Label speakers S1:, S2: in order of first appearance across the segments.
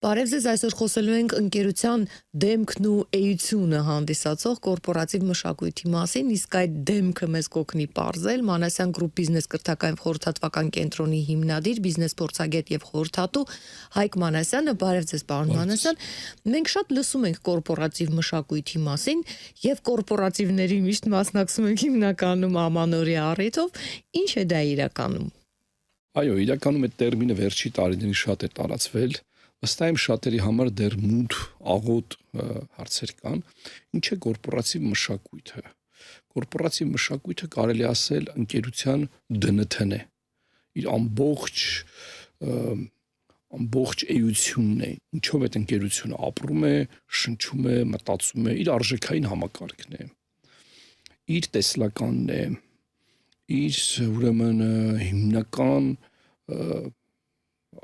S1: Բարև ձեզ, այսօր խոսելու ենք ընկերության դեմքն ու էությունը հանդիսացող կորպորատիվ մշակույթի մասին, իսկ այդ դեմքը մեզ կօգնի պարզել Մանասյան գրուպ բիզնես կրթական եւ խորհրդատվական կենտրոնի հիմնադիր, բիզնես փորձագետ եւ խորհրդատու Հայկ Մանասյանը։ Բարև ձեզ, պարոն Մանասյան։ Մենք շատ լսում ենք կորպորատիվ մշակույթի մասին եւ կորպորատիվների միշտ մասնակցում ենք հիմնականում ամանորյա առիթով, ինչ է դա իրականում։
S2: Այո, իրականում այդ տերմինը վերջի տարիներին շատ է տարածվել, ըստ այմ շատերի համար դեռ մութ, աղոտ հարցեր կան, ինչ է կորպորատիվ մշակույթը։ Կորպորատիվ մշակույթը կարելի ասել ընկերության ԴՆԹ-ն է, իր ամբողջ էությունն է, ինչով այդ ընկերությունը ապրում է, շնչում է, մտածում է, իր արժեքային համակարգն է, իր տեսլականն է, իր ուրեմն հիմնական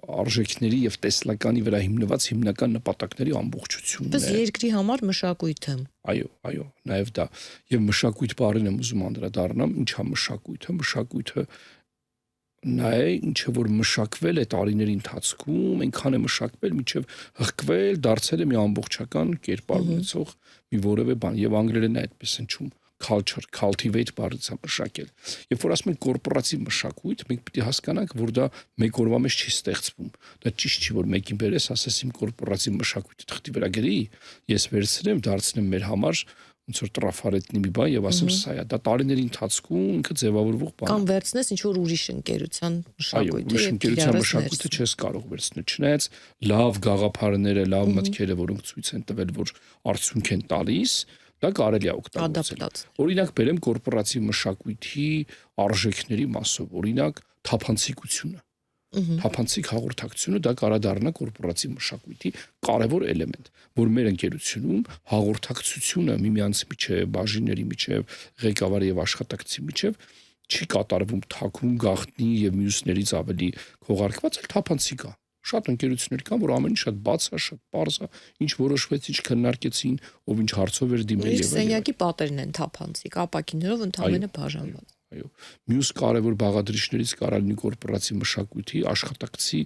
S2: արժեքների եւ տեսլականի վրա հիմնված հիմնական նպատակների ամբողջությունն է։
S1: Բայց երկրի համար մշակույթը։
S2: Այո, նաեւ դա եւ մշակույթ բառին եմ ուզում անդրադառնամ, ինչա մշակույթը, մշակույթը նա է, ինչը որ մշակվել է տարիների ընթացքում, այնքան է մշակվել, մինչեւ հղկվել, դարձել է մի ամբողջական կերպար ունեցող մի որևէ բան եւ անգլերենն է այդպես հնչում culture, cultivate բառից է մշակել։ Երբ որ ասում ենք կորպորատիվ մշակույթ, մենք պետք է հասկանանք, որ դա մեկ օրվա մեջ չի ստեղծվում։ Դա ճիշտ չի, որ մեկին բերես, ասես իմ կորպորատիվ մշակույթը թղթի վրա գրի, ես վերցնեմ, դարձնեմ մեր համար ոնց որ տրաֆարետնի մի բան եւ ասեմ սա է։ Դա տարիների ընթացքում ինքը ձևավորվող բան է։
S1: Կամ վերցնես ինչ որ ուրիշ ընկերության մշակույթը։
S2: Այո, ընկերության մշակույթը չես կարող վերցնել, չնայած լավ գաղափարները, լավ մտքերը, որոնք ցույց են տվել, որ արդյունք են տալիս, դա կարելի է օգտագործել։ Օրինակ բերեմ կորպորատիվ մշակույթի արժեքների մասով, օրինակ թափանցիկությունը։ Թափանցիկ հաղորդակցությունը դա կարա դառնա կորպորատիվ մշակույթի կարևոր էլեմենտ, որ մեր ընկերությունում հաղորդակցությունը միմյանց միջև, բաժինների միջև, ղեկավարի եւ աշխատակցի միջև չի կատարվում թաքուն, գաղտնի եւ մյուսներից ավելի քողարկված, այլ թափանցիկ է։ Շատ ընկերություններ կան, որ ամեն ինչ շատ բաց է, շատ պարզ է, ինչ որոշվեց, ինչ քննարկեցին, ով ինչ հարցով էր դիմել
S1: եւ սենյակի պատերն են թափանցիկ, ապակիներով ընդհանրապես բաժանված։
S2: Այո, մյուս կարևոր բաղադրիչներից կարա լինի կորպորատիվ մշակույթի աշխատակցի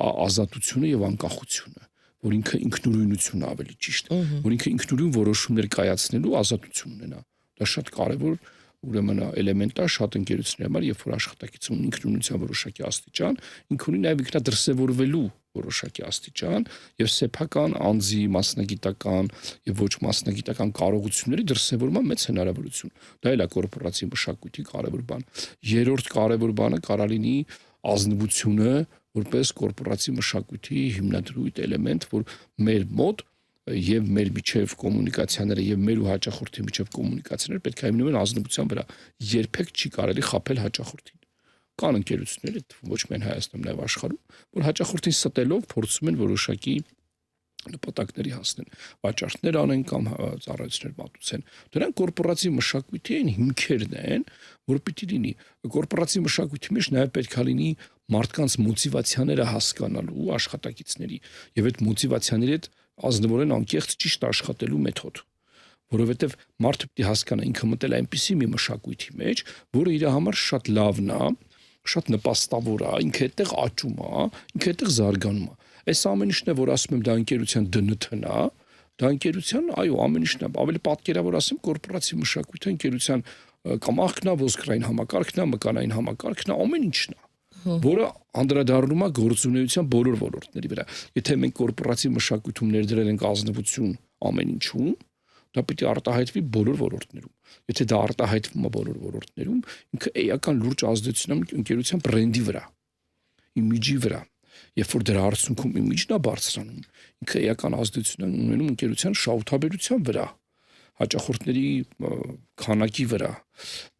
S2: ազատությունը եւ անկախությունը, որ ինքը ինքնուրույնություն ավելի ճիշտ, որ ինքը ինքնուրույն որոշումներ կայացնելու ազատություն ունենա։ Դա շատ կարևոր ուրեմն էլեմենտ է շատ ընկերությունների համար, երբ որ աշխատակիցը ունի ինքնուրույնության որոշակի աստիճան, ինքը ունի նաեւ ինքնադրսևորվելու որոշակի աստիճան եւ սեփական անձի մասնագիտական եւ ոչ մասնագիտական կարողությունների դրսևորման մեծ հնարավորություն։ Դա էլ է կորպորատիվ մշակույթի կարևոր բան։ Երրորդ կարևոր բանը կարա լինի ազնվությունը որպես կորպորատիվ մշակույթի հիմնադրույթ էլեմենտ, որ մեր մոտ եւ մեր միջև կոմունիկացիաները եւ մեր ու հաճախորդի միջև կոմունիկացիաները պետք է հիմնվեն ազնվության վրա։ Երբեք չի կարելի խաբել հաճախորդին։ Կան ընկերություններ, ոչ միայն Հայաստանում, նաեւ աշխարհում, որ հաճախորդին ստելով փորձում են որոշակի նպատակների հասնել, վաճառքներ անեն կամ ծառայություններ մատուցեն։ Դրանք կորպորատիվ մշակույթի են հիմքերն են, որ պիտի լինի։ Կորպորատիվ մշակույթի մեջ նաեւ պետք է լինի մարդկանց մոտիվացիաները հասկանալու աշխատակիցների եւ այդ մոտիվացիաների հետ ազնվորեն անկեղծ ճիշտ աշխատելու մեթոդ, որովհետեւ մարդը պիտի հասկանա ինքը մտել է այնպիսի մի մշակույթի մեջ, որը իր համար շատ լավն է, շատ նպաստավոր է, ինքը այդտեղ աճում է, ինքը այդտեղ զարգանում է։ Այս ամեն ինչն է, որ ասում եմ, դա ընկերության ԴՆԹ-ն է, դա ընկերության, այո, ամեն ինչն է, ավելի պատկերավոր ասեմ, կորպորատիվ մշակույթը ընկերության կամախքն է, ոսկրային համակարգն է, մկանային համակարգն է, ամեն ինչն է, որը անդրադառնում է գործունեության բոլոր ոլորտների վրա։ Եթե մենք կորպորատիվ մշակույթում ներդրել ենք ազնվություն ամեն ինչում, դա պիտի արտահայտվի բոլոր ոլորտներում։ Եթե դա արտահայտվում է բոլոր ոլորտներում, ինքը էական լուրջ ազդեցություն ունի ընկերության բրենդի վրա, իմիջի վրա։ Երբ որ դրա արդյունքում իմիջն է բարձրանում, ինքը էական ազդեցություն ունենում ընկերության շահութաբերության վրա, հաճախորդների քանակի վրա։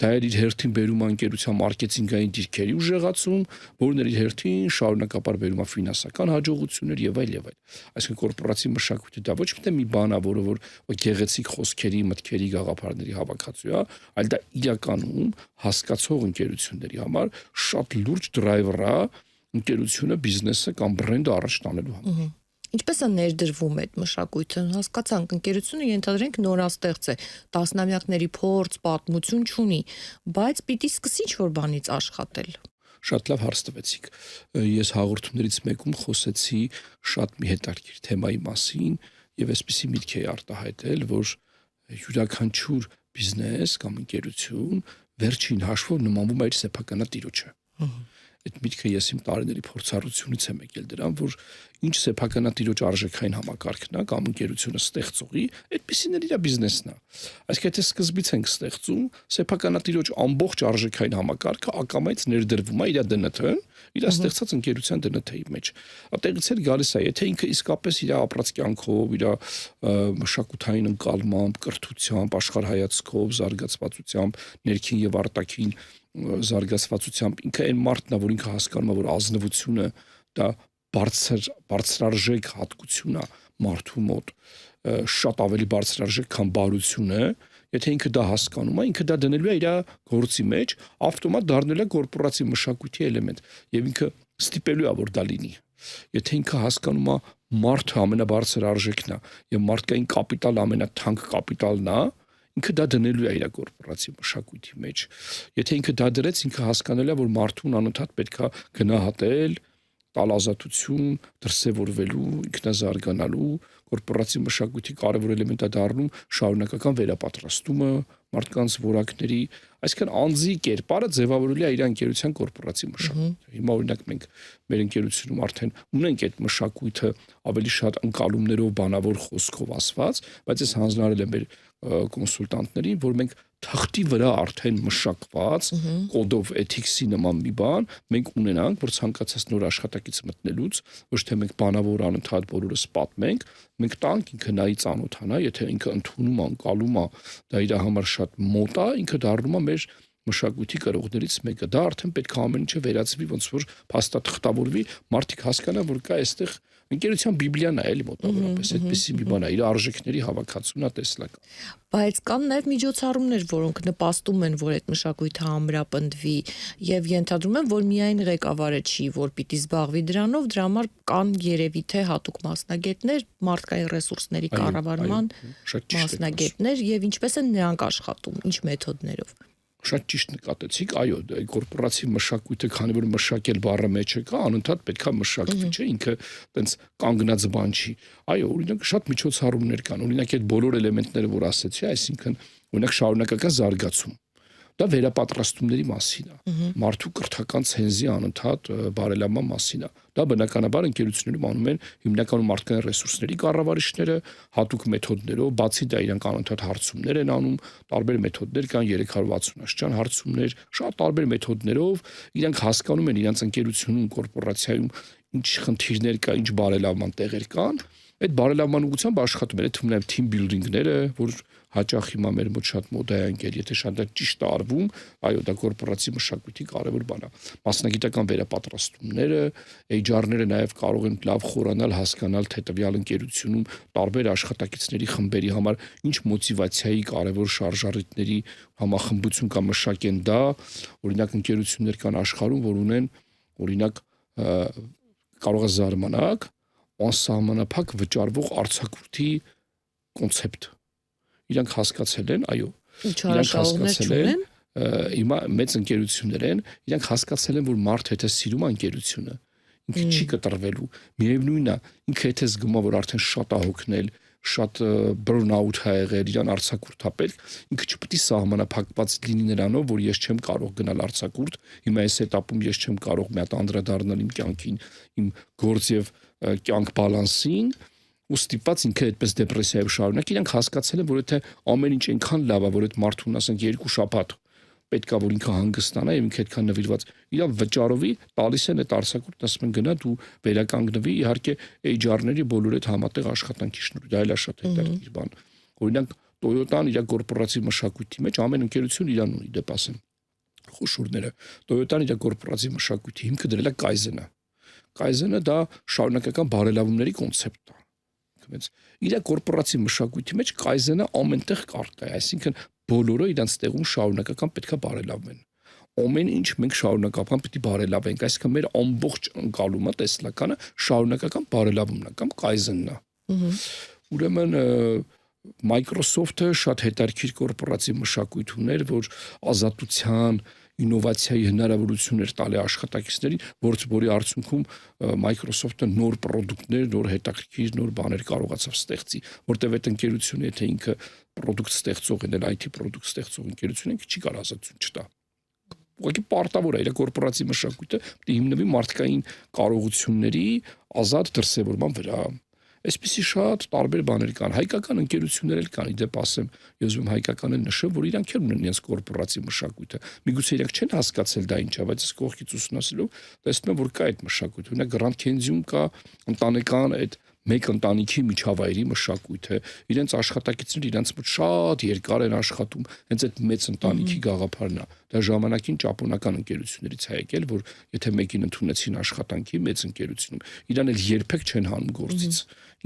S2: Դա իր հերթին բերում է ընկերության մարքեթինգային դիրքերի ուժեղացում, որն իր հերթին շարունակապար բերում է ֆինանսական հաջողություններ եւ այլ եւ այլ։ Այսինքն կորպորատիվ մշակույթը դա ոչ միայն մի բան է, որը գեղեցիկ խոսքերի, մտքերի, գաղափարների հավաքածու է, այլ դա իրականում հասկացող ընկերությունների համար շատ լուրջ դրայվեր է ընկերությունը, բիզնեսը կամ բրենդը առաջ տանելու համար։
S1: Ինչպես է ներդրվում այդ մշակույթը։ Հասկացանք, ընկերությունը ենթադրենք նորաստեղծ է, տասնամյակների փորձ, պատմություն չունի, բայց պիտի սկսի ինչ-որ բանից աշխատել։
S2: Շատ լավ հարց տվեցիք։ Ես հաղորդումներից մեկում խոսեցի շատ մի հետաքրքիր թեմայի մասին եւ այսպեսի միտք էի արտահայտել, որ յուրաքանչյուր բիզնես կամ ընկերություն վերջին հաշվով նմանվում է իր սեփականատիրոջը։ Այդ միտքը ես իմ տարիների փորձառությունից եմ եկել դրան, որ ինչ սեփականատիրոջ արժեքային համակարգն է կամ ընկերությունը ստեղծողի, այդպեսին էլ իր բիզնեսն է։ Այսինքն եթե սկզբից ենք ստեղծում, սեփականատիրոջ ամբողջ արժեքային համակարգը ակամայից ներդրվում է իր ԴՆԹ-ն, իր ստեղծած ընկերության ԴՆԹ-ի մեջ։ Այդտեղից էլ գալիս է, եթե ինքը իսկապես իր ապրած կյանքով, իր մշակութային ընկալմամբ, կրթությամբ, աշխարհայացքով, զարգացվածությամբ, ներքին եւ արտաքին զարգացվածությամբ ինքը այն մարդն է, որ ինքը հասկանում է, որ ազնվությունը դա բարձրարժեք հատկություն է մարդու մոտ, շատ ավելի բարձրարժեք, քան բարությունը, եթե ինքը դա հասկանում է, ինքը դա դնելու է իր գործի մեջ, ավտոմատ դառնելու է կորպորատիվ մշակույթի էլեմենտ եւ ինքը ստիպելու է, որ դա լինի։ Եթե ինքը հասկանում է մարդը ամենաբարձր արժեքն է եւ մարդկային կապիտալը ամենաթանկ կապիտալն է, ինքը դա դնելու է իր կորպորատիվ մշակույթի մեջ։ Եթե ինքը դա դրեց, ինքը հասկանալու է, որ մարդուն անընդհատ պետքա գնահատել, տալ ազատություն, դրսևորվելու, ինքնազարգանալու, կորպորատիվ մշակույթի կարևոր էլեմենտ է դառնում շարունակական վերապատրաստումը, մարդկանց որակների, այսինքն անձի կերպարը ձևավորելու է իր ընկերության կորպորատիվ մշակույթը։ Հիմա օրինակ մենք մեր ընկերությունում արդեն ունենք այդ մշակույթը ավելի շատ ընկալումներով, բանավոր խոսքով ասված, բայց ես հանձնարարել եմ մեր կոնսուլտանտներին, որ մենք թղթի վրա արդեն մշակված կոդով էթիքսի նման մի բան մենք ունենանք, որ ցանկացած նոր աշխատակից մտնելուց ոչ թե մենք բանավոր անընդհատ բոլորս պատմենք, մենք տանք ինքը նայի ծանոթանա, եթե ինքը ընդունում է, անցալում է, դա իր համար շատ մոտ է, ինքը դառնում է մեր մշակույթի կրողներից մեկը։ Դա արդեն պետք է ամեն ինչը վերածվի, ոնց որ փաստաթղթավորվի, մարդիկ հասկանան, որ կա այստեղ ընկերության բիբլիան է, էլի մոտավորապես, այդպեսի մի բան է, իր արժեքների հավաքածուն է տեսլական։
S1: Բայց կան նաև միջոցառումներ, որոնք նպաստում են, որ այդ մշակույթը ամրապնդվի, եւ ենթադրում եմ, որ միայն ղեկավարը չի, որ պիտի զբաղվի դրանով, դրա համար կան երևի թե հատուկ մասնագետներ, մարդկային ռեսուրսների կառավարման մասնագետներ, եւ ինչպես են նրանք աշխատում, ինչ մեթոդներով։
S2: Շատ ճիշտ նկատեցիք, այո, կորպորատիվ մշակույթը, քանի որ մշակել բառը մեջը կա, անընդհատ պետքա մշակվի, չէ, ինքը տենց կանգնած բան չի։ Այո, օրինակ շատ միջոցառումներ կան, օրինակ այդ բոլոր էլեմենտները, որ ասեցի, այսինքն օրինակ շարունակական զարգացում։ Դա վերապատրաստումների մասին է։ Մարդու կրթական ցենզի անընդհատ բարելավման մասին է։ Դա բնականաբար ընկերություններում անում են հիմնականում մարդկային ռեսուրսների կառավարիչները, հատուկ մեթոդներով, բացի դա իրանք անընդհատ հարցումներ են անում, տարբեր մեթոդներ կան, 360-աշճան հարցումներ, շատ տարբեր մեթոդներով իրանք հասկանում են իրանք ընկերությունում, կորպորացիայում ինչ խնդիրներ կա, ինչ բարելավման տեղեր կան։ Այդ բարելավման ուղղությամբ աշխատում են, թվում է թիմ բիլդինգները, որ հաճախ հիմա մեր մոտ շատ մոդա է ընկել, եթե շատ ճիշտ է արվում, այո, դա կորպորատիվ մշակույթի կարևոր բան է։ Մասնագիտական վերապատրաստումները, HR-ները նաև կարող են լավ խորանալ, հասկանալ, թե տվյալ ընկերությունում տարբեր աշխատակիցների խմբերի համար ինչ մոտիվացիայի կարևոր շարժառիթների համախմբություն կամ մշակեն դա, օրինակ ընկերություններ կան աշխարհում, որ ունեն օրինակ կարող է զարմանալ անսահմանափակ վճարվող արձակուրդի կոնցեպտ։ Իրանք հասկացել են, այո,
S1: իրանք հասկացել են,
S2: հիմա մեծ ընկերություններ են, իրանք հասկացել են, որ մարդը եթե սիրում է ընկերությունը, ինքը չի կտրվելու։ Միևնույնն է, ինքը եթե զգում է, որ արդեն շատ է հոգնել, շատ burn-out է եղել, իրան արձակուրդ է պետք, ինքը չպետք է սահմանափակված լինի նրանով, որ ես չեմ կարող գնալ արձակուրդ, հիմա այս этаպում ես չեմ կարող մի հատ անդրադառնալ իմ կյանքին, իմ գործ եւ կյանք բալանսին, ու ստիպված ինքը այդպես դեպրեսիայով շարունակ, իրանք հասկացել են, որ եթե ամեն ինչ այնքան լավ է, որ այդ մարդուն ասենք 2 շաբաթ պետքա որ ինքը հանգստանա եւ ինքը այդքան նվիրված իրան վճարովի տալիս են այդ արձակուրդն, ասում են գնա դու վերականգնվի, իհարկե HR-ների բոլոր այդ համատեղ աշխատանքի շնորհիվ, դա էլ է շատ հետաքրքիր բան։ Օրինակ Toyota-ն իր կորպորատիվ մշակույթի մեջ ամեն ընկերություն իրան ունի, դեպ ասեմ խոշորները։ Toyota-ն իր կորպորատիվ մշակույթի հիմքը դրել է Kaizen-ը։ Kaizen-ը դա շարունակական բարելավումների կոնցեպտ է։ Իր կորպորատիվ մշակույթի մեջ Kaizen-ը ամենտեղ կարգ է, այսինքն բոլորը իրանց տեղում շարունակական պետքա բարելավեն։ Ամեն ինչ մենք շարունակական պետք է բարելավենք, այսինքն մեր ամբողջ ընկալումը տեսլականը շարունակական բարելավումն է կամ Kaizen-ն է։ Ուրեմն Microsoft-ը շատ հետաքրքիր կորպորատիվ մշակույթ ուներ, որ ազատության ինովացիայի հնարավորություններ տալի աշխատակիցներին, որի արդյունքում Microsoft-ը նոր ապրանքներ, նոր հետաքրքիր, նոր բաներ կարողացավ ստեղծի, որտեղ այդ ընկերությունը եթե ինքը ապրանք ստեղծող են, IT ապրանք ստեղծող ընկերություն են, չի կարող ազատություն չտա։ Ուղղակի պարտավոր է իր կորպորատիվ մշակույթը հիմնվի մարդկային կարողությունների ազատ դրսևորման վրա։ Այսպիսի շատ տարբեր բաներ կան, հայկական ընկերություններ էլ կան, իդեպ ասեմ, ես ուզում հայկական էլ նշեմ, որ իրանք էլ ունեն իրենց կորպորատիվ մշակույթը։ Միգուցե իրանք չեն հասկացել դա ինչ է, բայց ես կողքից ուսումնասիրելով տեսնում եմ, որ կա այդ մշակույթը։ Օրինակ Grand Canyon կա ընտանեկան այդ մեկ ընտանիքի միջավայրի մշակույթը, իրենց աշխատակիցները իրենց մոտ շատ երկար են աշխատում, հենց այդ մեծ ընտանիքի գաղափարն է։ Դա ժամանակին ճապոնական ընկերություններից է եկել, որ եթե մեկին ընդունեցին աշխատանքի մեծ ընկերությունում, իրան էլ երբեք չեն հանում գործից։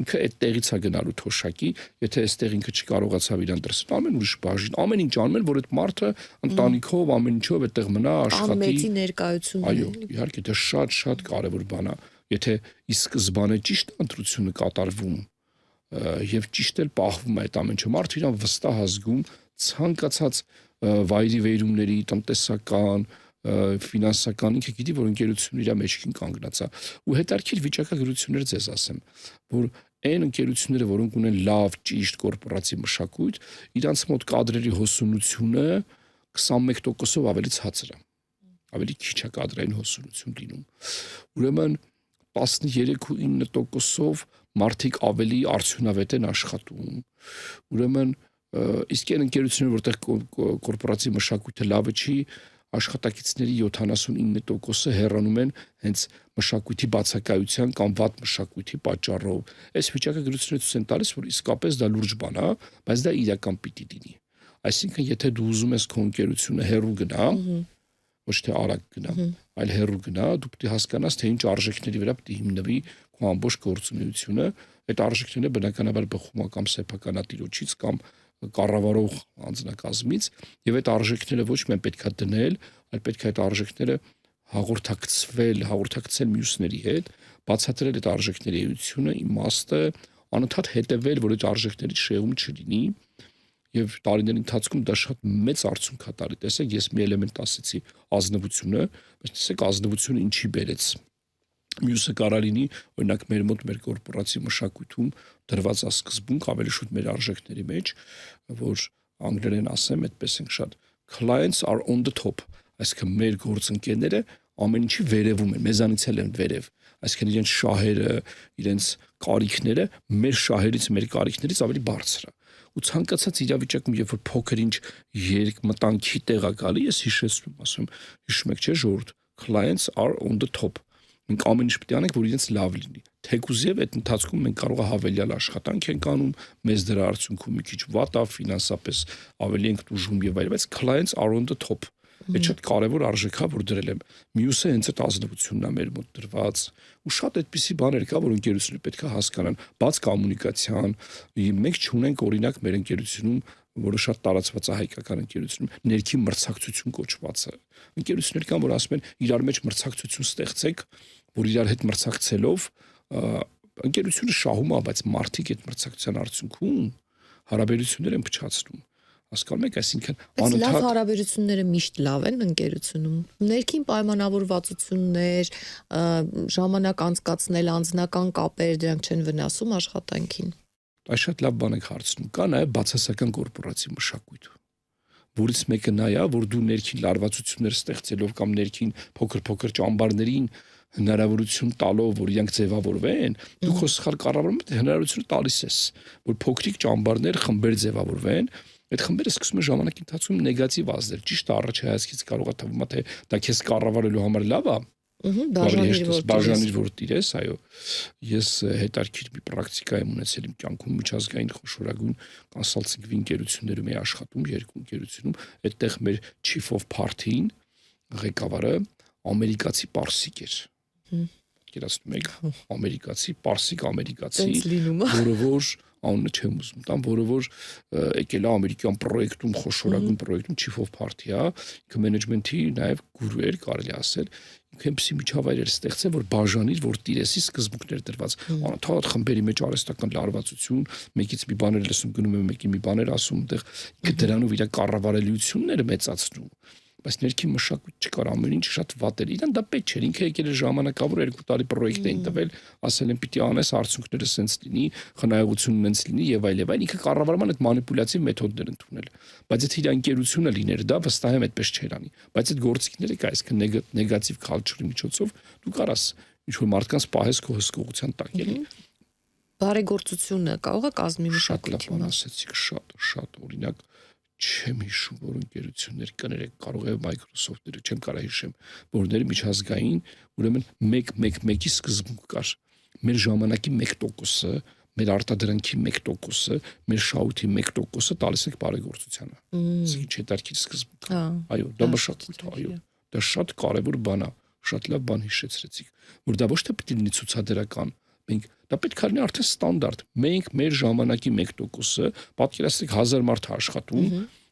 S2: Ինքը այդ տեղից է գնալու թոշակի, եթե այստեղ ինքը չկարողացավ իրան դրսել, ամեն ուրիշ բաժին, ամեն ինչ անում են, որ այդ մարդը ընտանիքով, ամեն ինչով այդտեղ մնա, աշխատի։
S1: Մեծի ներկայությունը։
S2: Այո, իհարկե դա շատ կարևոր բան է։ Եթե ի սկզբանե ճիշտ ընտրությունը կատարվում եւ ճիշտ էլ պահվում է այդ ամեն ինչը, մարդը իրան վստահ ազգում ցանկացած վայրի վերումների, տնտեսական, ֆինանսական, ինքը գիտի, որ ընկերությունն իր մեջքին կանգնած է։ Ու հետարքիր վիճակագրություններ ձեզ ասեմ, որ այն ընկերությունները, որոնք ունեն լավ, ճիշտ կորպորատիվ մշակույթ, իրանց մոտ կադրերի հոսունությունը 21%-ով ավելի ցածր է։ Ավելի քիչ է կադրային հոսունություն լինում։ Ուրեմն 13.9%-ով մարդիկ ավելի արդյունավետ են աշխատում։ Ուրեմն իսկ այն ընկերությունները, որտեղ կորպորատիվ մշակույթը լավը չի, աշխատակիցների 79%-ը հեռանում են հենց մշակույթի բացակայության կամ վատ մշակույթի պատճառով։ Այս վիճակագրությունները ցույց են տալիս, որ իսկապես դա լուրջ բան է, բայց դա իրական պիտի լինի։ Այսինքն, եթե դու ուզում ես քո ընկերությունը հեռու գնա, ոչ թե արագ գնա, այլ հեռու գնա, դու պետք է հասկանաս, թե ինչ արժեքների վրա պետք է հիմնվի քո ամբողջ գործունեությունը։ Այդ արժեքները բնականաբար բխում են կամ սեփականատիրոջից կամ կառավարող անձնակազմից, եւ այդ արժեքները ոչ միայն պետք է դնել, այլ պետք է այդ արժեքները հաղորդակցել մյուսների հետ, բացատրել այդ արժեքների էությունը, իմաստը, անընդհատ հետևել, որ այդ արժեքների շեղում չլինի։ Եվ տարիների ընթացքում դա շատ մեծ արդյունք է տալի։ Տեսեք, ես մի էլեմենտ ասեցի, ազնվությունը, բայց տեսեք ազնվությունը ինչի բերեց։ Մյուսը կարող լինի, օրինակ մեր մոտ մեր կորպորատիվ մշակույթում դրված է սկզբունք ավելի շուտ մեր արժեքների մեջ, որ անգլերեն ասեմ, այդպես ենք շատ clients are on the top, այսինքն մեր գործընկերները ամեն ինչի վերևում են, մեզանից էլ են վերև, այսինքն իրենց շահերը, իրենց կարիքները մեր շահերից, մեր կարիքներից ավելի բարձր է։ Ու ցանկացած իրավիճակում, երբ որ փոքր ինչ մտանքի տեղ է գալի, ես հիշեցնում, ասում, հիշում եք, չէ՞ ժողովուրդ, clients are on the top։ Մենք ամեն ինչ պետք է անենք, որ իրենց լավ լինի։ Թեկուզ եւ այդ ընթացքում մենք կարող է հավելյալ աշխատանք ենք անում, մեզ դրա արդյունքում մի քիչ վատ է, ֆինանսապես ավելի ենք տուժում եւ այլն, բայց clients are on the top։ Այդ շատ կարևոր արժեք է, որ դրել եմ։ Մյուսը հենց այդ ազնվությունն է մեր մոտ դրված։ Ու շատ այդպիսի բաներ կա, որ ընկերությունները պետք է հասկանան, բաց կոմունիկացիան։ Մենք չունենք օրինակ մեր ընկերությունում, որը շատ տարածված է հայկական ընկերությունում, ներքին մրցակցություն կոչվածը։ Ընկերություններ կան, որ ասում են, իրար մեջ մրցակցություն ստեղծեք, որ իրար հետ մրցակցելով ընկերությունը շահում է, բայց մարդիկ այդ մրցակցության արդյունքում հարաբերություններ են փչացնում։ Հասկանում եք, այսինքն
S1: անընդհատ լավ հարաբերությունները միշտ լավ են ընկերությունում։ Ներքին պայմանավորվածություններ, ժամանակ անցկացնել, անձնական կապեր, դրանք չեն վնասում աշխատանքին։
S2: Այս շատ լավ բան եք հարցնում։ Կա նաև բացասական կորպորատիվ մշակույթ, որից մեկը նա է, որ դու ներքին լարվածություններ ստեղծելով կամ ներքին փոքր ճամբարներին հնարավորություն տալով, որ իրանք ձևավորվեն, դու քո սխալ կառավարումը հնարավորություն տալիս ես, որ փոքրիկ ճամբարներ խմբեր ձևավորվեն։ Այդ խմբերը սկսում են ժամանակի ընթացքում նեգատիվ ազդել։ Ճիշտ առաջ հայացքից կարող է թվում, թե դա քեզ կառավարելու համար լավ է։ Բաժանիր որ տիրես, այո։ Ես հետարքիր մի պրակտիկա եմ ունեցել իմ կյանքում միջազգային խոշորագույն կոնսալտինգ ընկերություններում եմ աշխատում, երկու ընկերությունում, այդտեղ մեր chief of party-ին ղեկավարը ամերիկացի պարսիկ էր։ Գիտացնում եք, ամերիկացի, պարսիկ, որը որ անունը չեմ ուզում տամ, որը որ եկել է ամերիկյան պրոյեկտում, խոշորագույն պրոյեկտում chief of party է, ինքը մենեջմենթի նաև գուրու էր, կարելի ասել, ինքը այնպիսի միջավայր էր ստեղծել, որ բաժանիր, որ տիրեսի սկզբունքներ դրված, անընդհատ խմբերի մեջ արհեստական լարվածություն, մեկից մի բաներ լսում, գնում է մեկի մի բաներ ասում, այնտեղ ինքը դրանով իր կառավարելիությունները մեծացնում։ բայց ներքին մշակույթ չկար, ամեն ինչ շատ վատ էր։ Իրան դա պետք չէր, ինքը եկել է ժամանակավոր 2 տարի պրոյեկտ էին տվել, ասել են պիտի անես, արդյունքները սենց լինի, խնայողությունը նենց լինի եւ այլ, ինչ կառավարման այդ մանիպուլյատիվ մեթոդներ ընդունել։ Բայց եթե իր ընկերությունը լիներ դա, վստահ եմ այդպես չէր անի։ Բայց այդ գործիքները կա, այսինքն նեգատիվ culture-ի միջոցով դու կարաս ինչ որ մարդկանց պահես քո հսկողության տակ, էլի։
S1: Բարեգործությունը կարող է կազմի մշակույթի մաս։
S2: Ասեցիք շատ, օրինակ չեմ հիշում, որ ընկերություններ կներեք, կարող է Microsoft-ները, չեմ կարող հիշեմ, որները միջազգային, ուրեմն 1-1-1-ի սկզբում կար։ Մեր ժամանակի 1%-ը, մեր արտադրանքի 1%-ը, մեր շահույթի 1%-ը տալիս եք բարեգործությանը։ Իսկ չետարքի սկզբում։ Այո, դա մշակույթ է, այո։ Դա շատ կարևոր բան է, շատ լավ բան հիշեցրեցիք, որ դա ոչ թե պետք է լինի ցուցադրական, մենք դա պետք է լինի արդեն ստանդարտ։ Մենք մեր ժամանակի 1%-ը, պատկերացրեք 1000 մարդ աշխատում,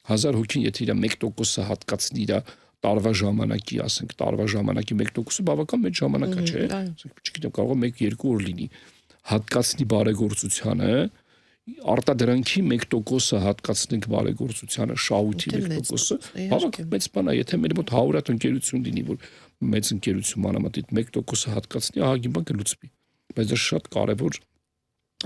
S2: 1000 հոգին եթե իր 1%-ը հատկացնի իր տարվա ժամանակի, ասենք տարվա ժամանակի 1%-ը բավական մեծ ժամանակ է, չէ՞։ Չգիտեմ, կարող է 1-2 օր լինի։ Հատկացնի բարեգործությանը, արտադրանքի 1%-ը հատկացնենք բարեգործությանը, շահույթի 1%-ը, բավական մեծ բան է, եթե մեր մոտ 100 ընկերություն լինի, որ մեծ ընկերություն մանավանդ 1%-ը հատկացնի, ահագին բան կլուծվի։ Բայց դա շատ կարևոր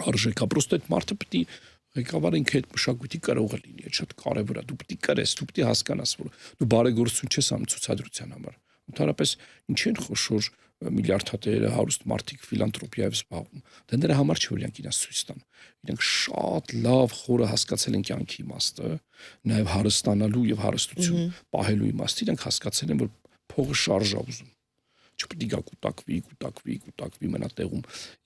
S2: արժեք է, պրոստը այդ մարդը պետք է ղեկավարը ինքը այդ մշակույթի կարող է լինի, այդ շատ կարևոր է, դու պետք է կրես, դու պետք է հասկանաս, որ դու բարեգործություն չես անում ցուցադրության համար։ Ընդհանրապես ինչ են խոշոր միլիարդատերը, հարուստ մարդիկ ֆիլանթրոպիայով զբաղվում։ Դա նրա համար չէ, որ իրենք իրաց ցույց տան։ Իրենք շատ լավ խորը հասկացել են կյանքի իմաստը, նաև հարստանալու եւ հարստություն պահելու իմաստը, իրենք հասկացել են, որ փողը շարժ է ուզում։ Չպետք է գա կուտակվի մնա տեղում։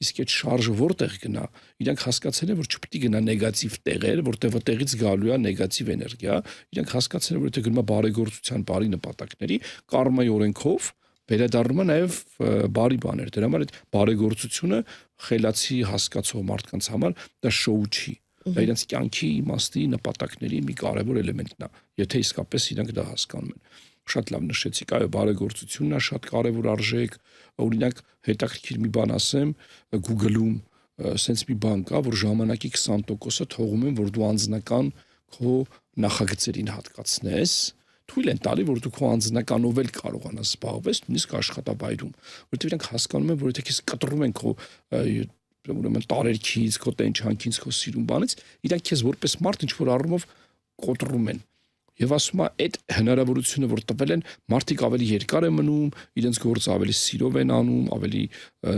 S2: Իսկ այդ շարժը որտեղ գնա, իրանք հասկացել են, որ չպետք է գնա նեգատիվ տեղեր, որտեղ որտեղից գալու է նեգատիվ էներգիա։ Իրանք հասկացել են, որ եթե գնում է բարեգործության բարի նպատակների, կարմայի օրենքով վերադառնում է նաև բարի բաներ։ Դրա համար այդ բարեգործությունը խելացի հասկացող մարդկանց համար դա շոու չի։ Դա իրենց կյանքի իմաստի նպատակների մի կարևոր էլեմենտն է, եթե իսկապես իրանք դա հասկանում են։ Շատ լավ նշեցիք, այո, բարեգործությունն է շատ կարևոր արժեք, օրինակ հետաքրքիր մի բան ասեմ, Google-ում սենց մի բան կա, որ ժամանակի 20%-ը թողում են, որ դու անձնական քո նախագծերին հատկացնես, թույլ են տալի, որ դու քո անձնականով էլ կարողանաս զբաղվես, նույնիսկ աշխատավայրում, որովհետև իրենք հասկանում են, որ եթե քեզ կտրում են քո ուրեմն տարերքից, քո տենչանքից, քո սիրուն բանից, իրենք քեզ որպես մարդ ինչ որ առումով կոտրում են։ Եվ ասում է, այդ հնարավորությունը, որ տվել են, մարդիկ ավելի երկար են մնում, իրենց գործը ավելի սիրով են անում, ավելի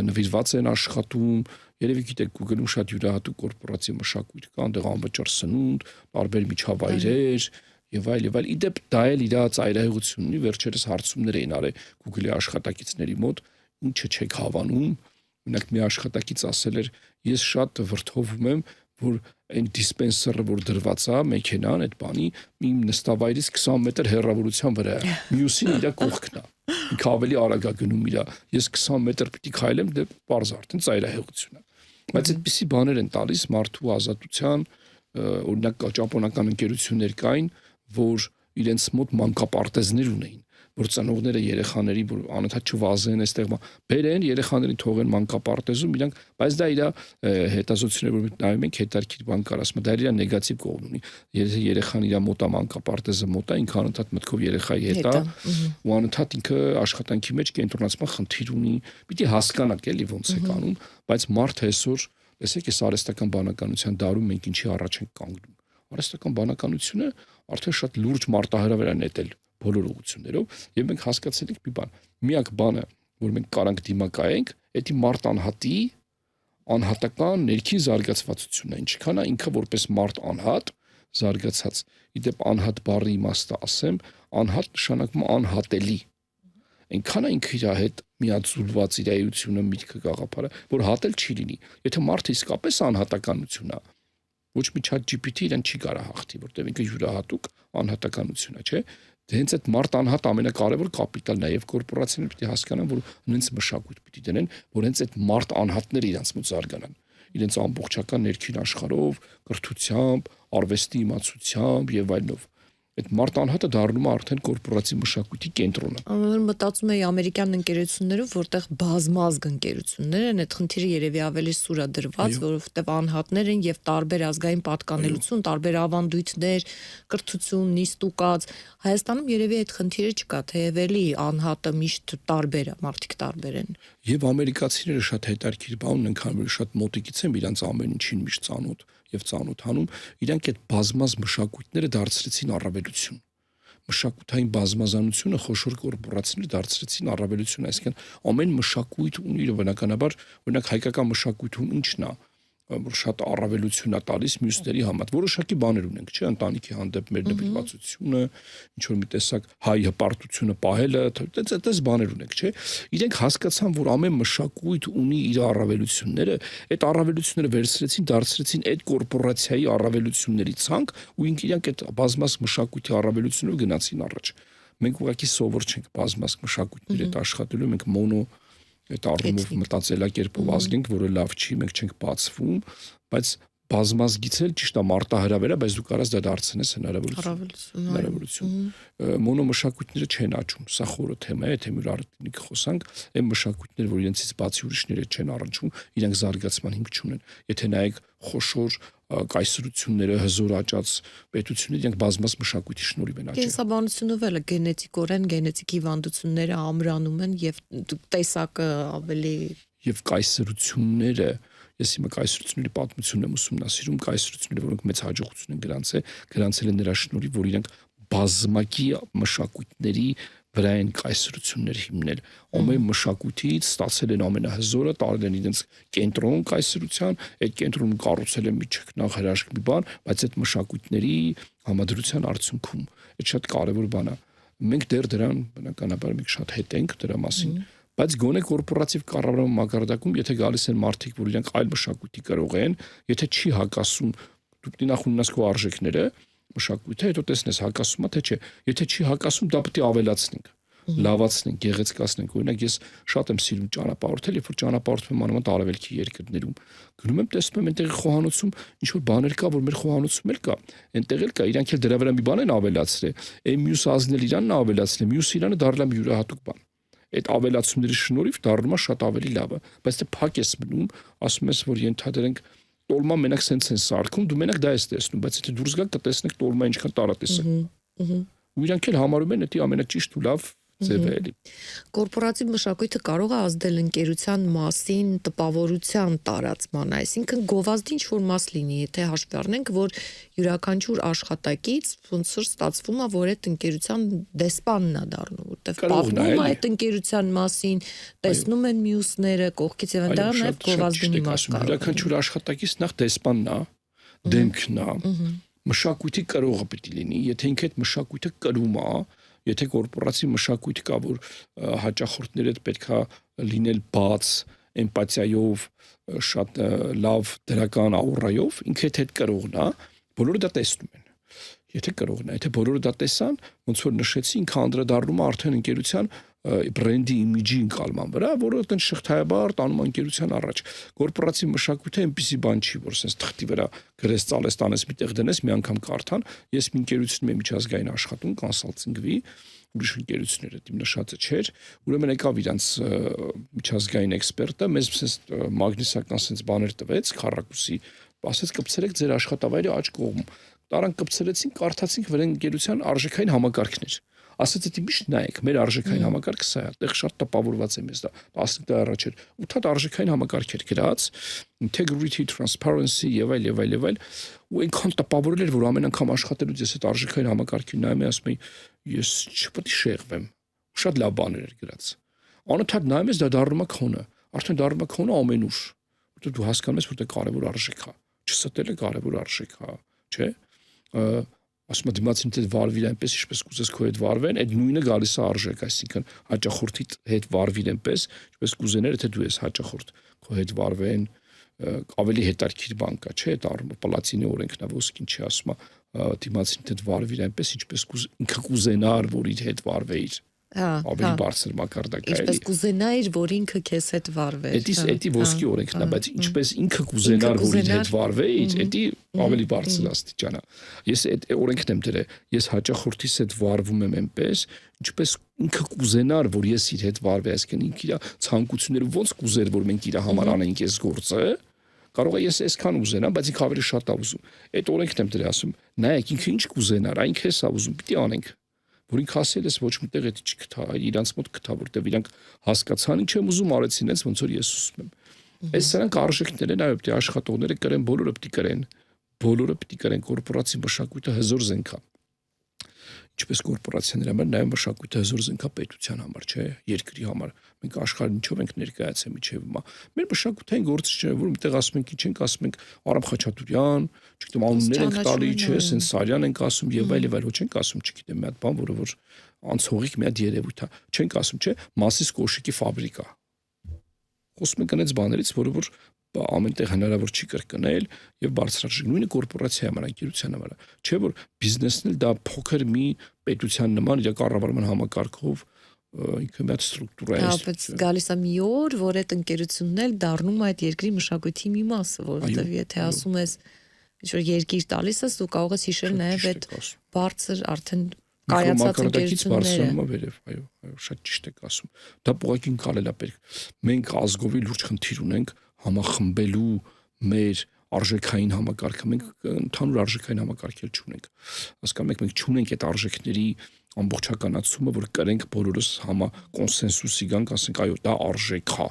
S2: նվիրված են աշխատում։ Երևի գիտեք, Google-ում շատ յուրահատուկ կորպորատիվ մշակույթ կա, այնտեղ անվճար սնունդ, տարբեր միջավայրեր եւ այլ։ Իդեպ դա էլ իր ծայրահեղությունն ունի, վերջերս հարցումներ էին արել Google-ի աշխատակիցների մոտ, ինչը չեք հավանում։ Օրինակ մի աշխատակից ասել էր, ես շատ վրդովում եմ, որ այն դիսպենսերը, որ դրված է մեքենան, այդ բանի իմ նստավայրից 20 մետր հեռավորության վրա է։ Մյուսին իր կողքն է։ Ինքը ավելի արագ է գնում իր։ Ես 20 մետր պիտի քայլեմ, դե բարձ արդեն ծայրահեղություն է։ Բայց այդպիսի բաներ են տալիս մարդու ազատության, օրինակ ճապոնական ընկերություններ կային, որ իրենց մոտ մանկապարտեզներ ունեին, որ ծնողները երեխաների, որ անընդհատ չվազեն այստեղ, բերեն երեխաներին թողեն մանկապարտեզում, իրանք, բայց դա իր հետազոտությունները, որ նայում ենք, հետարքիր բան կար, ասում դա իր նեգատիվ կողմ ունի։ Եթե երեխան իր մոտ է մանկապարտեզը մոտ է, ինքը անընդհատ մտքով երեխայի հետ է, ու անընդհատ ինքը աշխատանքի մեջ կենտրոնացման խնդիր ունի, պիտի հասկանաք էլի ոնց է կանում, բայց մարդը այսօր, տեսեք, այս արհեստական բանականության դարում մենք ինչի առաջ ենք կանգնում։ Արհեստական բանականությունը արդեն շատ լուրջ մարտահրավեր է նետել բոլոր ուղղություններով, եւ մենք հասկացել ենք մի բան։ Միակ բանը, որ մենք կարանք դիմակայենք, դա մարդ անհատի անհատական ներքին զարգացվածությունն է, ինչքան է ինքը որպես մարդ անհատ զարգացած։ Իդեպ անհատ բառի իմաստը ասեմ, անհատ նշանակում է անհատելի։ Այնքան է ինքը իր հետ միաձուլված իր էությունը, միտքը, գաղափարը, որ հատել չի լինի։ Եթե մարդը իսկապես անհատականություն է, ոչ մի ChatGPT իրեն չի կարող հաղթի, որտեղ ինքը յուրահատուկ անհատականություն է, չէ՞։ Դե հենց այդ մարդ անհատ ամենակարևոր կապիտալն է, եւ կորպորացիաները պետք է հասկանան, որ հենց մշակույթ պետք է դնեն, որ հենց այդ մարդ անհատները իրենց մոտ զարգանան, իրենց ամբողջական ներքին աշխարհով, կրթությամբ, արվեստի իմացությամբ եւ այլնով։ այդ մարդ անհատը դառնում է արդեն կորպորատիվ մշակույթի կենտրոնը։
S1: Անոր մտածում էի ամերիկյան ընկերություններով, որտեղ բազմազգ ընկերություններ են, այդ խնդիրը երևի ավելի սուր է դրված, որովհետև անհատներ են եւ տարբեր ազգային պատկանելություն, տարբեր ավանդույթներ, կրթություն, նիստուկած։ Հայաստանում երևի այդ խնդիրը չկա, թեև էլի անհատը միշտ տարբեր է, մարդիկ տարբեր են։
S2: Եվ ամերիկացիները շատ հետաքրքիր բան ունեն, քանի որ շատ մոտիկից են իրանց ամեն ինչին միշտ ծանոթ եւ ծանոթանում, իրանք այդ բազմազ մշակույթները դարձրեցին առավելություն։ Մշակութային բազմազանությունը խոշոր կորպորացիաները դարձրեցին առավելություն, այսինքն ամեն մշակույթ ունի իր բնականաբար, օրինակ հայկական մշակույթում ինչն է, որ շատ առավելություն է տալիս մյուսների համար։ Որոշակի բաներ ունենք, չէ՞, ընտանիքի հանդեպ մեր նվիրվածությունը, ինչ որ մի տեսակ հայ հպարտությունը պահելը, այդպես բաներ ունենք, չէ՞։ Իրենք հասկացան, որ ամեն մշակույթ ունի իր առավելությունները, այդ առավելությունները վերցրեցին, դարձրեցին այդ կորպորացիայի առավելությունների ցանկ, ու իրենք այդ բազմաս մշակույթի առավելությունով գնացին առաջ։ Մենք ուղղակի սովոր չենք բազմաս մշակույթների հետ աշխատելու, մենք մոնո այդ առումով մտածելակերպով ազգենք, որը լավ չի, մենք չենք բացվում, բայց բազմազգից էլ ճիշտ է մարտահրավեր է, բայց դու կարաս դա դարձնես հնարավորություն։ Մոնո մշակույթները չեն աճում, սա խորը թեմա է, թե մեր արդյունք խոսանք, այն մշակույթները, որ իրենցից բացի ուրիշները չեն առնչվում, իրենք զարգացման հիմք չունեն։ Եթե նայեք խոշոր կայսրությունները, հզոր աճած պետությունները, իրենք բազմաս մշակույթի շնորհիվ են աճել։
S1: Կենսաբանությունով էլ գենետիկորեն գենետիկ հիվանդությունները ամրանում են եւ տեսակը ավելի
S2: եւ կայսրությունները, ես հիմա կայսրությունների պատմությունն եմ ուսումնասիրում, կայսրությունները, որոնք մեծ հաջողություն են գրանցել են նրա շնորհիվ, որ իրենք բազմակի մշակույթների վրա են կայսրություններ հիմնել։ Ամեն մշակույթից ստացել են ամենահզորը, տարել են իրենց կենտրոն կայսրության, այդ կենտրոնում կառուցել են մի ճգնախ հրաշք մի բան, բայց այդ մշակույթների համադրության արդյունքում այդ շատ կարևոր բան է։ Մենք դեռ դրան բնականաբար մենք շատ հետ ենք դրա մասին, բայց գոնե կորպորատիվ կառավարման մակարդակում, եթե գալիս են մարդիկ, որ իրենք այլ մշակույթի կրող են, եթե չի հակասում, դու նախ ունենաս քո արժեքները, մշակույթը, հետո տեսնես հակասում է թե չէ։ Եթե չի հակասում, դա պետք է ավելացնենք, լավացնենք, գեղեցկացնենք։ Օրինակ ես շատ եմ սիրում ճանապարհորդել, երբ որ ճանապարհորդում եմ անընդհատ արևելքի երկրներում, գնում եմ, տեսնում եմ այնտեղի խոհանոցում ինչ որ բաներ կա, որ մեր խոհանոցում էլ կա, այնտեղ էլ կա, իրանք էլ դրա վրա մի բան են ավելացրել, այն մյուս ազգն էլ իրանն ավելացրել, մյուս իրանը դարձել է յուրահատուկ բան։ Այդ ավելացումների շնորհիվ դառնում է շատ ավելի լավը, բայց դե փակ ես մնում, ասում ես, որ ենթադրենք տոլմա մենակ սենց են սարքում, դու մենակ դա ես տեսնում, բայց եթե դուրս գաք կտեսնեք տոլմա ինչքան տարատես է։ Ու իրանք էլ համարում են դա ամենաճիշտ ու լավ ձևը էլի։
S1: Կորպորատիվ մշակույթը կարող է ազդել ընկերության մասին տպավորության տարածման, այսինքն գովազդի ինչ որ մաս լինի, եթե հաշվի առնենք, որ յուրաքանչյուր աշխատակից ոնց որ ստացվում է, որ այդ ընկերության դեսպանն է դառնում, որտեղ պատմում է այդ ընկերության մասին, տեսնում են մյուսները, կողքից եւ դա նաեւ գովազդի մի մաս է։
S2: Յուրաքանչյուր աշխատակից նախ դեսպանն է, դեմքն է, մշակույթի կրողը պետք է լինի, եթե ինքը այդ մշակույթը կրում է, եթե կորպորատիվ մշակույթ կա, որ հաճախորդները պետքա լինել բաց, էմպաթիայով, շատ լավ դրական աուրայով, ինքը այդ կրողն է, բոլորը դա տեսնում են։ Եթե կրողն է, եթե բոլորը դա տեսան, ոնց որ նշեցի, ինքը անդրադառնում է արդեն ընկերության բրենդի իմիջի ընկալման վրա, որը այդտեղ շղթայաբար տանում ընկերության առաջ։ Կորպորատիվ մշակույթը այնպիսի բան չի, որ sense թղթի վրա գրես ծալես տանես միտեղ դնես մի անգամ կարդան։ Ես մի ընկերությունում եմ միջազգային աշխատում, կոնսալտինգի, ուրիշ ընկերությունները դիմ նշածը չէր, ուրեմն եկավ իրանց միջազգային էքսպերտը, մեզ sense մագնիսական sense բաներ տվեց, քառակուսի, ասեց կպցրեք ձեր աշխատավայրի աջ կողմ։ Տարան կպցրեցին, կարդացինք վրան ընկերության արժեքային համակարգներ։ Ասեց դե միշտ նայեք, մեր արժեքային համակարգը սա է, այդտեղ շատ տպավորված է մեզ դա, 10 տարի առաջ էր, 8 հատ արժեքային համակարգեր գրած, integrity, transparency եւ այլ, ու այնքան տպավորել էր, որ ամեն անգամ աշխատելուց ես այդ արժեքային համակարգին նայում եմ, ասում եմ, ես չպետք է շեղվեմ։ Շատ լավ բաներ էր գրած։ Անընդհատ նայում ես, դա դառնում է քոնը, արդեն դառնում է քոնը ամենուր, որտեղ դու հասկանում ես, որ դա կարևոր արժեք է, չստելը կարևոր արժեք է, չէ՞։ Ասում եմ դիմացին հետ վարվիր այնպես, ինչպես կուզես քո հետ վարվեն, այդ նույնը գալիս է արժեք, այսինքն հաճախորդի հետ վարվիր այնպես, ինչպես կուզեներ, եթե դու ես հաճախորդ քո հետ վարվեն, ավելի հետաքրքիր բան կա, չէ՞, այդ առումով պալատինի օրենքն է, ոսկին չի ասում, դիմացին հետ վարվիր այնպես, ինչպես ինքը կուզենար, որ իր հետ վարվեիր, Ավելի բարձր մակարդակ է։
S1: Ինչպես կուզենայիր, որ ինքը քեզ հետ վարվեր։
S2: Էդի ոսկի օրենքն է, բայց ինչպես ինքը կուզենար, որ իր հետ վարվեի, էդի ավելի բարձր աստիճան է։ Ես այդ օրենքն եմ դրել, ես հաճախորդիս հետ վարվում եմ այնպես, ինչպես ինքը կուզենար, որ ես իր հետ վարվեի, այսինքն ինքը իր ցանկությունները ոնց կուզեր, որ մենք իր համար անենք այս գործը, կարող է ես այսքան ուզենամ, բայց ինքը ավելի շատ է ուզում։ Այդ օրենքն եմ դրել, ասում, նայեք, ինքը ինչ կուզենար, այն քեզ է ուզում, պիտի անենք։ Որ ինքը ասել ես ոչ մտեղ էդի չգտա, իրանց մոտ գտա, որտեվ իրանք հասկացան ինչ եմ ուզում, արեցին ես ոնց որ ես ուզում եմ։ Այս սրանք արժեքներ են, այո, պիտի աշխատողները կրեն, բոլորը պիտի կրեն։ Բոլորը պիտի կրեն, կորպորացիա մշակույթը հզոր զենք է։ Ինչպես կորպորացիաների համար, նաև մշակույթը հզոր զենք է պետության համար, չէ, երկրի համար։ Մենք աշխարհին ինչով ենք ներկայացել միջև հիմա։ Մեր մշակութային գործը չէ, որ մտեղ ասում ենք, ինչ ենք ասում ենք, Արամ Խաչատուրյան, չգիտեմ, անուններ ենք տալի, չէ, սենց Սարյան ենք ասում եւ այլ, ոչ չենք ասում, չգիտեմ, մի հատ բան, որը որ անցողիկ մի հատ երևույթ է։ Չենք ասում, չէ, Մասիս կոշիկի ֆաբրիկա։ Խոսում ենք այնց բաներից, որը որ ամենտեղ հնարավոր չի կրկնել եւ բարձրաճ նույնը կորպորացիայի համար, անկերության համար, չէ որ բիզնեսն էլ դա փոքր մի պետության նման իր կառավարման համակարգով ինքը մի հատ ստրուկտուրա է։
S1: Բայց գալիս է մի օր, որ այդ ընկերությունն էլ դառնում է այդ երկրի մշակույթի մի մասը, որովհետեւ եթե ասում ես ինչ որ երկիր տալիս ես, դու կարող ես հիշել նաեւ այդ բարձր արդեն կայացած ընկերությունները։
S2: Այո, շատ ճիշտ եք ասում։ Դա ուղղակի կարելի է պետք։ Մենք ազգովի լուրջ խնդիր ունենք համախմբելու մեր արժեքային համակարգը, մենք ընդհանուր արժեքային համակարգ չունենք։ Հասկանում եք, մենք չունենք այդ արժեքների ամբողջականացումը, որ կրենք բոլորս կոնսենսուսի գանք, ասենք, այո, դա արժեք է։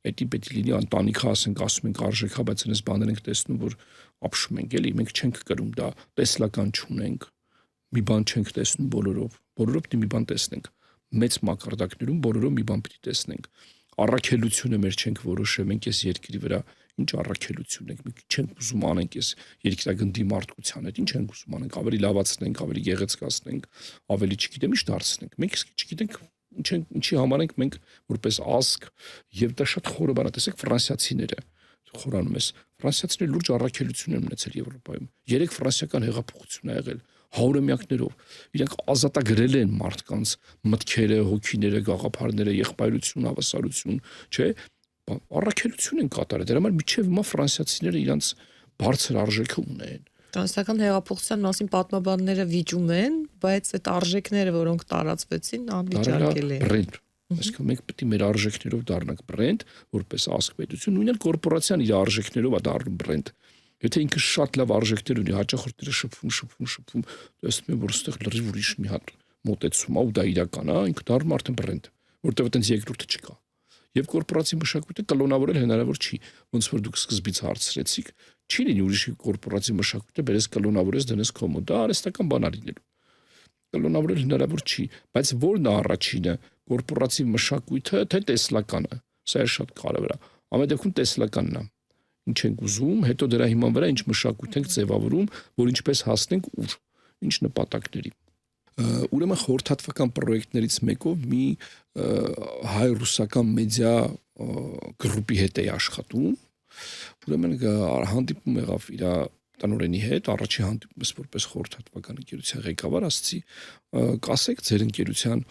S2: Էդի պետք է լինի ընտանիքը, ասենք, ասում ենք արժեք է, բայց այնպես բաներ ենք տեսնում, որ ապշում ենք, էլի, մենք չենք կրում դա, տեսլական չունենք։ Մի բան չենք տեսնում բոլորով պիտի մի բան տեսնենք։ Մեծ մակարդակներում բոլորով մի բան պիտի տեսնենք։ Առաքելությունը մեր չենք որոշել, մենք այս երկրի վրա ինչ առաքելություն ենք, մենք չենք ուզում անենք այս երկրագնդի մարդկության հետ, ինչ ենք ուզում անենք, ավելի լավացնենք, ավելի գեղեցկացնենք, ավելի չգիտեմ ինչ դարձնենք։ Մենք չգիտենք ինչի համար ենք մենք որպես ազգ եւ դա շատ խորը բան է, տեսեք ֆրանսիացիները խորանում ես։ Ֆրանսիացիները լուրջ առաքելություն են ունեցել Եվրոպայում։ 3 ֆրանսիական հեղափոխություն ա եղել 100-ամյակներով։ Իրենք ազատագրել են մարդկանց մտքերը, հոգիները, գաղափարները, եղբայրություն, հավասարություն, չէ՞։ Առաքելություն են կատարել։ Դրա համար միջև հիմա ֆրանսիացիները իրենց բարձր արժեքը ունեն։
S1: Ֆրանսիական հեղափոխության մասին պատմաբանները վիճում են, բայց այդ արժեքները, որոնք տարածվեցին, անվիճարկել են։
S2: Բրենդ։ Այսինքն մենք պետք է մեր արժեքներով դառնանք բրենդ, որպես ազգ պետություն, նույնն էլ կորպորացիան իր արժեքներով է դառնում բրենդ։ Եթե ինքը շատ լավ արժեքներ ունի, հաճախորդները շփվում, տեսնում են, որ այստեղ լրիվ ուրիշ մի հատ մոտեցում է ու դա իրական է, ինքը դառնում արդեն բրենդ, որտեղ այդպես երկրորդը չկա։ Եվ կորպորացիոն մշակույթը կլոնավորել հնարավոր չի, ոնց որ դուք սկզբից հարցրեցիք, չի լինի ուրիշի կորպորացիոն մշակույթը բերես կլոնավորես դնես կոմոդ, դա արհեստական բան է լինելու։ Կլոնավորել հնարավոր չի, բայց որն է առաջինը, կորպորացիոն մշակույթը թե տեսլականը, սա շատ կարևոր է։ Ամեն դեպքում տեսլականն է։ Ինչ ենք ուզում, հետո դրա հիման վրա ինչ մշակույթ ենք ձևավորում, որ ինչպես հասնենք ուր, ինչ նպատակների։ Ուրեմն խորհրդատվական պրոյեկտներից մեկով մի հայ-ռուսական մեդիա գրուպի հետ է աշխատում։ Ուրեմն հանդիպում եղավ իր տնօրենի հետ, առաջի հանդիպումս որպես խորհրդատվական ընկերության ղեկավար, ասացի, կասեք ձեր ընկերության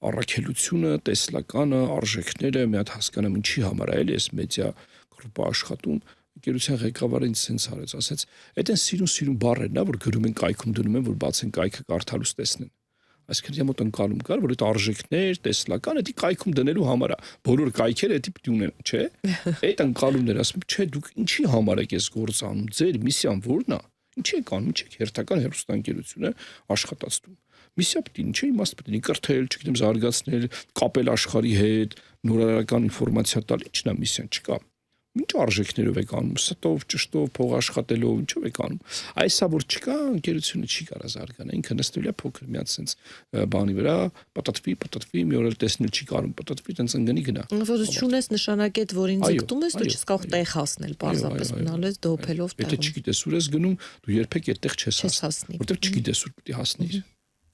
S2: առաքելությունը, տեսլականը, արժեքները, մի հատ հասկանամ ինչի համար է էլի այս մեդիա գրուպը աշխատում։ Ընկերության ղեկավարը ինձ սենց արեց, ասեց, այդ են սիրուն բառերն է, որ գրում են կայքում դնում են, որ բացեն կայքը կարդալուց տեսնեն։ Այսինքն իմ մոտ ընկալում կար, որ այդ արժեքներ, տեսլական, դա կայքում դնելու համար է։ Բոլոր կայքերը դա պիտի ունենան, չէ՞։ Այդ ընկալումները ասում, չէ, դուք ինչի համար եք այս գործը անում, ձեր միսիան ո՞րն է։ Ինչի եք անում, ինչի եք հերթական հեռուստաընկերությունը աշխատացնում։ Միսիա պիտի ինչի իմաստ պիտի կրթել, չգիտեմ, զարգացնել, կապել աշխարհի հետ, նորարարական ինֆորմացիա տալ, ինչն է միսիան, չկա։ Ինչ արժեքներով եք անում, ստով, ճշտով, փող աշխատելով, ինչով եք անում։ Այսա որ չկա, ընկերությունը չի կարող զարգանալ։ Ինքը նստել է փոքր մի հատ sense բանի վրա, պատտվի, մի օր էլ տեսնել չի կարող, պատտվի, տենց ընկնի գնա։
S1: Որ չունես նշանակետ, որին ձգտում ես, դու չես կարող տեղ հասնել, պարզապես մնալու ես դոփելով տեղում։
S2: Եթե չգիտես ուր ես գնում, դու երբեք այդտեղ չես
S1: հասնի,
S2: որտեղ չգիտես ուր պիտի հասնես։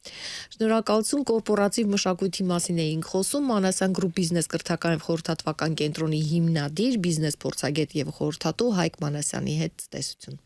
S1: Շնորհակալություն, կորպորատիվ մշակույթի մասին էինք խոսում Մանասյան գրուպ բիզնես կրթական եւ խորհրդատվական կենտրոնի հիմնադիր, բիզնես փորձագետ եւ խորհրդատու Հայկ Մանասյանի հետ տեսություն։